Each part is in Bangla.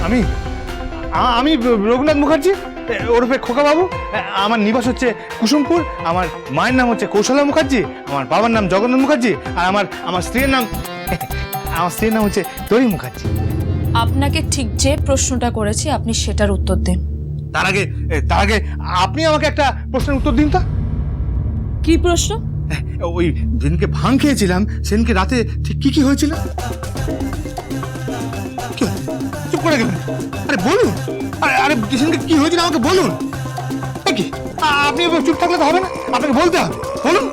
আমি আমি রঘুনাথ মুখার্জি ওরফে খোকা বাবু। আমার নিবাস হচ্ছে কুসুমপুর। আমার মায়ের নাম হচ্ছে কৌশলা মুখার্জি। আমার বাবার নাম জগন্নাথ মুখার্জি। আর আমার স্ত্রীর নাম হচ্ছে তরি মুখার্জি। আপনাকে ঠিক যে প্রশ্নটা করেছি আপনি সেটার উত্তর দিন। তার আগে আপনি আমাকে একটা প্রশ্নের উত্তর দিন। তা কি প্রশ্ন? ওই যেদিনকে ভাং খেয়েছিলাম সেদিনকে রাতে ঠিক কি হয়েছিল? চুপ করে গেলেন। আরে বলুন। আরে সেদিনকে কি হয়েছিল আমাকে বলুন। কি আপনি চুপ থাকলে তো হবে না, আপনাকে বলতে হবে। বলুন।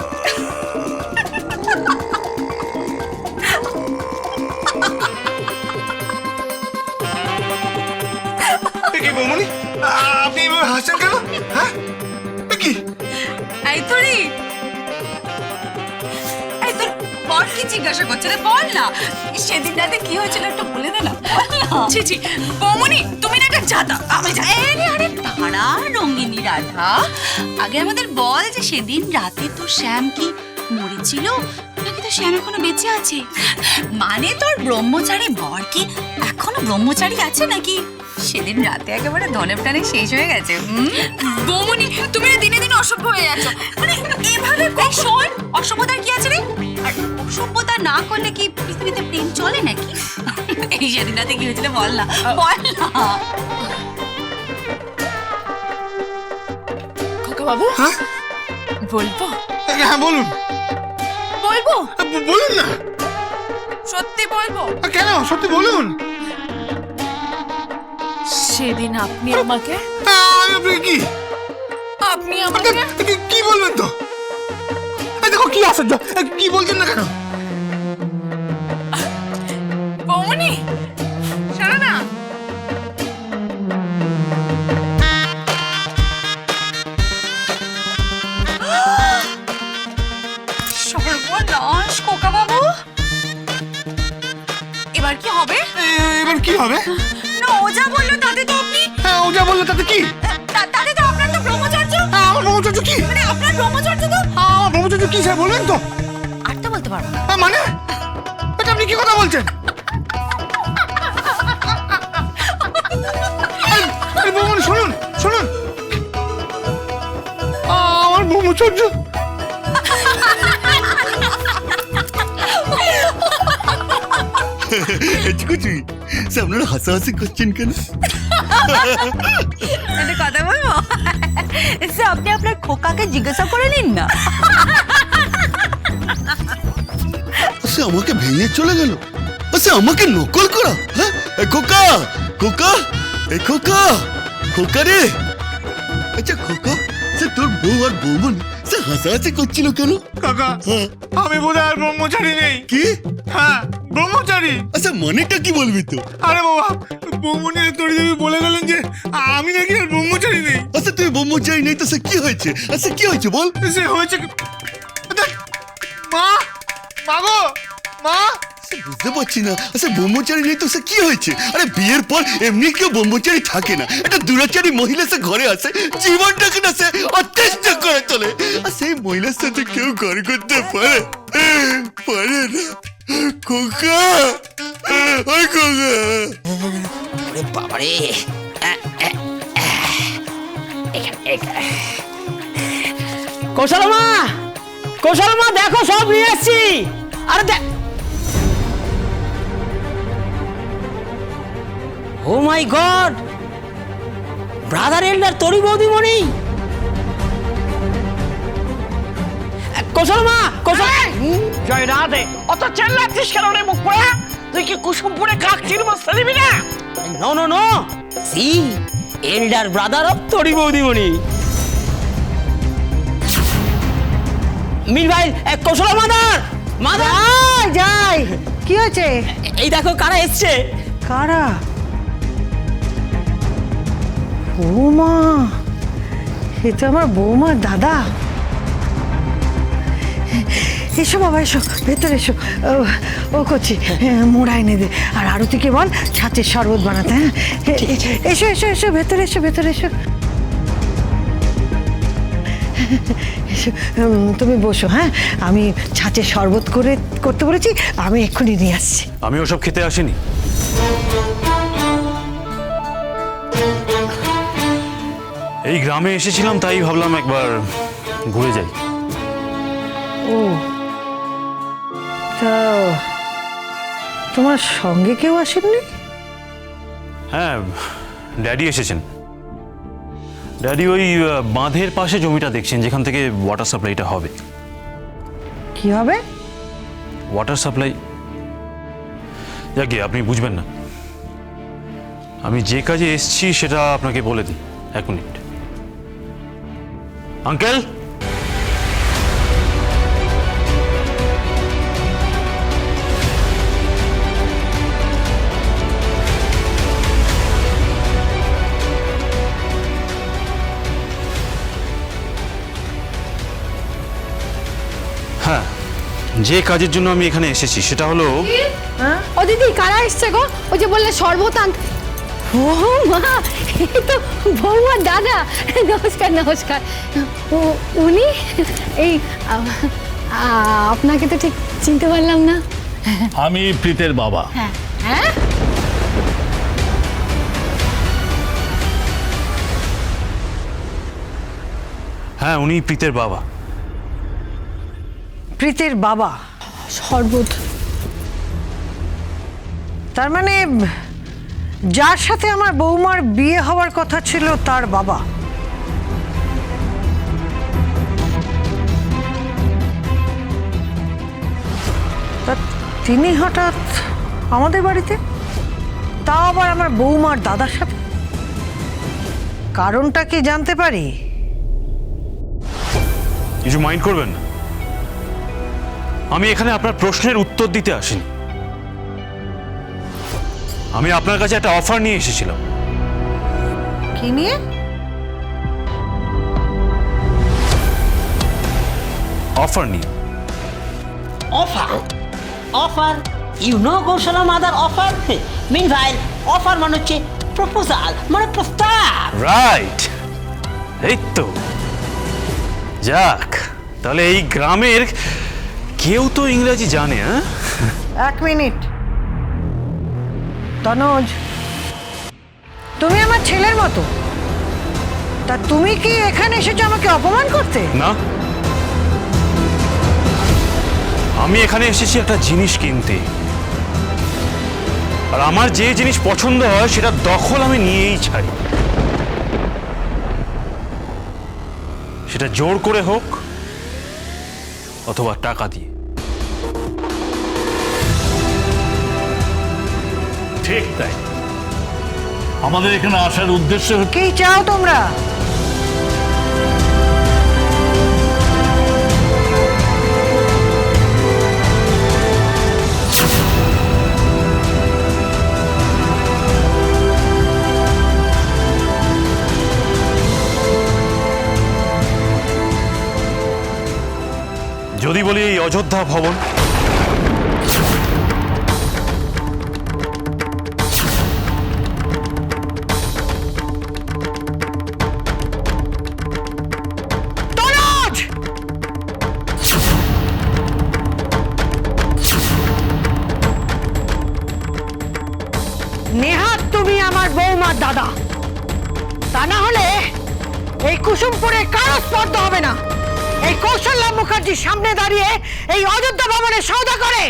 বৌমনি আপনি এভাবে হাসছেন কেন? হ্যাঁ কি? এই তোরি, এই তোর বর কি জিজ্ঞাসা করছে রে? বল না, সেদিন রাতে কি হয়েছিল একটু বলে দে না। ছি ছি বৌমনি, তুমি না একটা জাতা। আমি আরে তারা রঙ্গিনী রাধা, আগে আমাদের বল যে সেদিন রাতে তোর শ্যাম কি মরেছিল নাকি তোর শ্যাম এখনো বেঁচে আছে? মানে তোর ব্রহ্মচারী বর কি এখনো ব্রহ্মচারী আছে নাকি সেদিন রাতে একেবারে ধনে প্রাণে শেষ হয়ে গেছে? বৌমনি তুমি দিনে দিনে অসভ্য হয়ে যাচ্ছ। মানে এভাবে শোন, অসভ্যতার কি আছে রে? আর অসভ্যতা না করলে কি পৃথিবীতে প্রেম চলে নাকি? এই সেদিন রাতে কি হয়েছিল বল না, বল না। খোকা বাবু, হ্যাঁ বলবো? হ্যাঁ বলুন। বলবো? বলুন না। সত্যি বলবো? কেন? সত্যি বলুন। সেদিন আপনি আমাকে কি আপনি আমাকে কি বলবেন তো? দেখো কি আশ্চর্য, কি বলছেন না কেন? বৌমনি শোনো না। সর্বনাশ খোকা বাবু, এবার কি হবে? এবার কি হবে? না ও যা বললো তাতে তো আপনি, হ্যাঁ ও যা বললো তাতে কি? তাতে তো আপনার তো ব্রহ্মচর্য। আমার ব্রহ্মচর্য কি? মানে আপনার ব্রহ্মচর্য তো আমার ব্রহ্মচর্য কি স্যার বলবেন তো? আর তো বলতে পারবো না। মানে এটা আপনি কি কথা বলছেন? আরে বৌমনি শুনুন শুনুন, আমার ব্রহ্মচর্য আপনারা হাসাহাসি করছেন কেন? একটা কথা বলবো, আপনি আপনার খোকাকে জিজ্ঞাসা করে নিন না। সে আমাকে ভেঙে চলে গেল, সে আমাকে নকল করা। হ্যাঁ খোকা, খোকা, এই খোকা, খোকা রে। আচ্ছা খোকা, সে তোর বউ আর বৌমনি সে হাসাহাসি করছিল কেন? কাকা আমি বোধহয় আর ব্রহ্মচারী নেই। কি? হ্যাঁ ব্রহ্মচারী। আচ্ছা মানেটা কি বলবি তো? আরে বাবা, বৌমনি আর তরি দেবী বলে গেলেন যে আমি নাকি আর ব্রহ্মচারী নেই। আচ্ছা তুই ব্রহ্মচারী নেই তো সে কি হয়েছে? আচ্ছা কি হয়েছে বল? সে হয়েছে মা, মা গো মা। বুঝতে পারছি না, আচ্ছা ব্রহ্মচারী নেই তো সে কি হয়েছে? আরে বিয়ের পর এমনি কেউ ব্রহ্মচারী থাকে না, একটা দুরাচারী মহিলা সে ঘরে আসে, জীবনটাকে না সে অত্যেষ্ট করে তোলে। আর সেই মহিলার সাথে কেউ ঘর করতে পারে? পারে না। খোকা, ওই খোকা। ওরে বাবারে, কৌশলমা, কৌশলমা দেখো সব নিয়ে এসছি। আরে দেখ, ও মাই গড, ব্রাদার এল্ডার তরি বৌদিমণি। কৌশলমা, কৌশল জয় রাধে। অত চেল্লাচ্ছিস কেন রে মুখ পোড়া? তুই কি কুসুমপুরে কাক চিরবস্তা দিবি না? No no no, she elder brother of Tori বৌদিমণি। মিল ভাই, কৌশল মাদার, মাদার যাই। কি হয়েছে? এই দেখো কারা এসছে। কারা? বৌমা, এ তো আমার বৌমার দাদা। এসো বাবা এসো, ভেতরে এসো। ও করছি মোড়া এনে দে, আর আরতিকে বল ছাঁচের শরবত বানাতে। হ্যাঁ এসো এসো এসো, ভেতরে এসো, ভেতরে এসো। এসো, তুমি বসো। হ্যাঁ আমি ছাঁচের শরবত করতে বলেছি, আমি এক্ষুনি নিয়ে আসছি। আমি ওসব খেতে আসিনি। এই গ্রামে এসেছিলাম, তাই ভাবলাম একবার ঘুরে যাই। ও তা তোমার সঙ্গে কেউ আসেননি? হ্যাঁ, ড্যাডি এসেছেন। ড্যাডি ওই বাঁধের পাশে জমিটা দেখছেন, যেখান থেকে ওয়াটার সাপ্লাইটা হবে। কি হবে? Water supply. যাকে আপনি বুঝবেন না, আমি যে কাজে এসেছি সেটা আপনাকে বলে দিই। 1 মিনিট। আঙ্কেল, হ্যাঁ, যে কাজের জন্য আমি এখানে এসেছি সেটা হলো, ও দিদি কারা এসছে গো? ওই যে বললে সর্বতান। ও মা, এই তো বৌমার দাদা। নমস্কার নমস্কার। উনি এই আপনাকে তো ঠিক চিনতে পারলাম না। আমি প্রীতের বাবা। হ্যাঁ হ্যাঁ, উনি প্রীতের বাবা। প্রীতের বাবা? সর্বত। তার মানে যার সাথে আমার বৌমার বিয়ে হওয়ার কথা ছিল তার বাবা? তা তিনি হঠাৎ আমাদের বাড়িতে, তাও আবার আমার বৌমার দাদার সাথে? কারণটা কি জানতে পারি? কিছু মাইন্ড করবেন না, আমি এখানে আপনার প্রশ্নের উত্তর দিতে আসিনি। আমি আপনার কাছে একটা অফার নিয়ে এসেছিলাম। কি নিয়ে? অফার নিয়ে। অফার? অফার? ইউ নো কৌশলা মাদার অফার? মিনভাইল অফার মানে হচ্ছে প্রপোজাল, মানে প্রস্তাব। রাইট, এই তো। যাক, তাহলে এই গ্রামের কেউ তো ইংরেজি জানে। হ্যাঁ, 1 মিনিট। তনোজ, তুমি আমার ছেলের মতো, তা তুমি কি এখানে এসেছো আমাকে অপমান করতে? না, আমি এখানে এসেছি একটা জিনিস কিনতে, আর আমার যে জিনিস পছন্দ হয় সেটা দখল আমি নিয়েই ছাড়ি, সেটা জোর করে হোক অথবা টাকা দিয়ে। ঠিক তাই, আমাদের এখানে আসার উদ্দেশ্য হচ্ছে কি চাও তোমরা? যদি বলি এই অযোধ্যা ভবন, তনোজ! নেহাত তুমি আমার বৌমার দাদা, তা না হলে এই কুসুমপুরে কারো স্পর্ধ হবে না। এই কৌশল্যা মুখার্জির সামনে দাঁড়িয়ে এই অযোধ্যা ভবনে সওদা করে।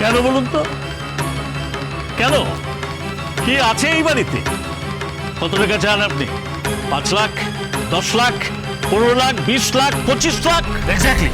কেন বলুন তো? কেন? কি আছে এই বাড়িতে? কত টাকা চান আপনি? 5 লাখ, 10 লাখ, 15 লাখ, 20 লাখ, 25 লাখ? এক্স্যাক্টলি